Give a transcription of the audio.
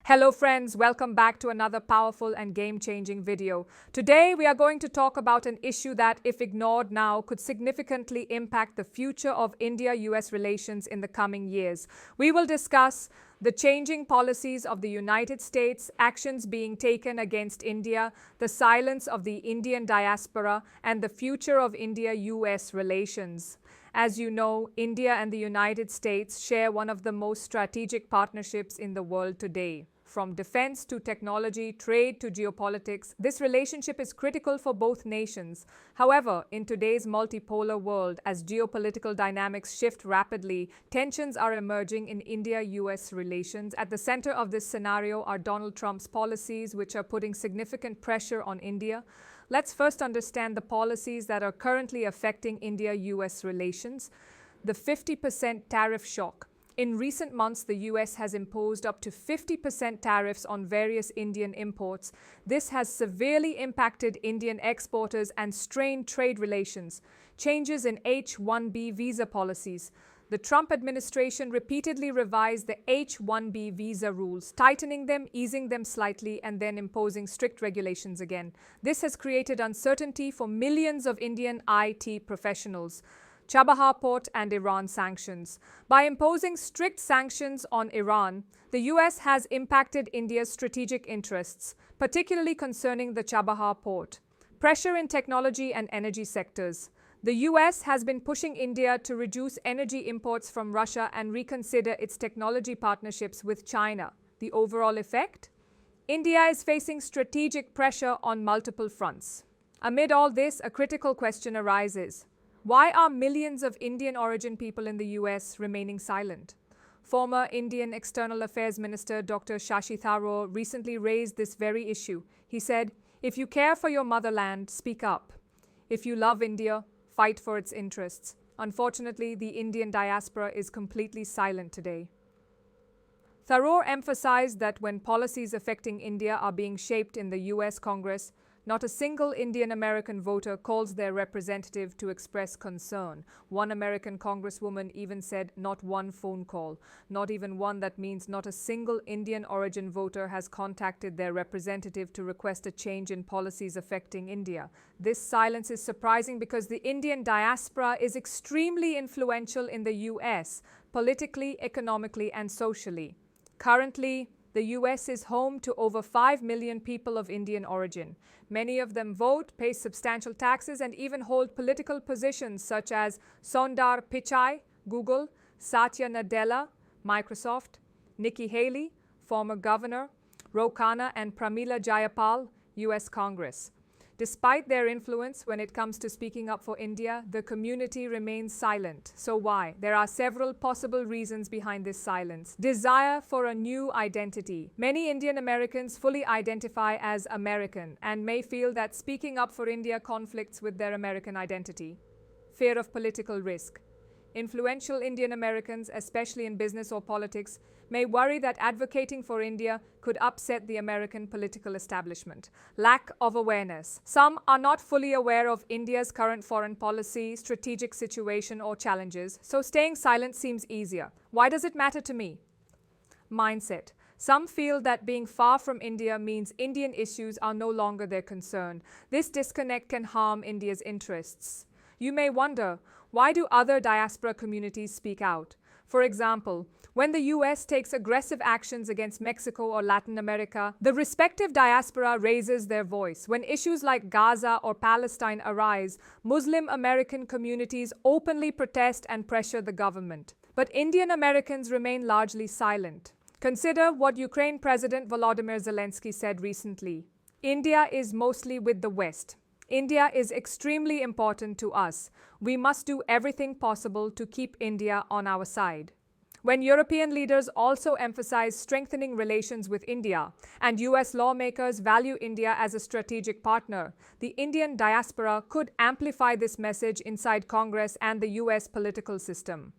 Hello friends, welcome back to another powerful and game-changing video. Today we are going to talk about an issue that, if ignored now, could significantly impact the future of India-US relations in the coming years. We will discuss the changing policies of the United States, actions being taken against India, the silence of the Indian diaspora, and the future of India-US relations. As you know, India and the United States share one of the most strategic partnerships in the world today. From defense to technology, trade to geopolitics, this relationship is critical for both nations. However, in today's multipolar world, as geopolitical dynamics shift rapidly, tensions are emerging in India-US relations. At the center of this scenario are Donald Trump's policies, which are putting significant pressure on India. Let's first understand the policies that are currently affecting India-US relations. The 50% tariff shock. In recent months, the US has imposed up to 50% tariffs on various Indian imports. This has severely impacted Indian exporters and strained trade relations. Changes in H-1B visa policies. The Trump administration repeatedly revised the H-1B visa rules, tightening them, easing them slightly, and then imposing strict regulations again. This has created uncertainty for millions of Indian IT professionals. Chabahar port and Iran sanctions. By imposing strict sanctions on Iran, the US has impacted India's strategic interests, particularly concerning the Chabahar port. Pressure in technology and energy sectors. The US has been pushing India to reduce energy imports from Russia and reconsider its technology partnerships with China. The overall effect? India is facing strategic pressure on multiple fronts. Amid all this, a critical question arises. Why are millions of Indian origin people in the US remaining silent? Former Indian External Affairs Minister Dr. Shashi Tharoor recently raised this very issue. He said, "If you care for your motherland, speak up. If you love India, fight for its interests." Unfortunately, the Indian diaspora is completely silent today. Tharoor emphasized that when policies affecting India are being shaped in the US Congress, not a single Indian American voter calls their representative to express concern. One American congresswoman even said not one phone call, not even one. That means not a single Indian origin voter has contacted their representative to request a change in policies affecting India. This silence is surprising because the Indian diaspora is extremely influential in the US, politically, economically, and socially. Currently, the US is home to over 5 million people of Indian origin. Many of them vote, pay substantial taxes, and even hold political positions such as Sundar Pichai, Google, Satya Nadella, Microsoft, Nikki Haley, former governor, Ro Khanna, and Pramila Jayapal, US Congress. Despite their influence when it comes to speaking up for India, the community remains silent. So why? There are several possible reasons behind this silence. Desire for a new identity. Many Indian Americans fully identify as American and may feel that speaking up for India conflicts with their American identity. Fear of political risk. Influential Indian Americans, especially in business or politics, may worry that advocating for India could upset the American political establishment. Lack of awareness. Some are not fully aware of India's current foreign policy, strategic situation, or challenges, so staying silent seems easier. Why does it matter to me? Mindset. Some feel that being far from India means Indian issues are no longer their concern. This disconnect can harm India's interests. You may wonder, why do other diaspora communities speak out? For example, when the US takes aggressive actions against Mexico or Latin America, the respective diaspora raises their voice. When issues like Gaza or Palestine arise, Muslim American communities openly protest and pressure the government. But Indian Americans remain largely silent. Consider what Ukraine President Volodymyr Zelensky said recently. India is mostly with the West. India is extremely important to us. We must do everything possible to keep India on our side. When European leaders also emphasize strengthening relations with India and US lawmakers value India as a strategic partner, the Indian diaspora could amplify this message inside Congress and the US political system.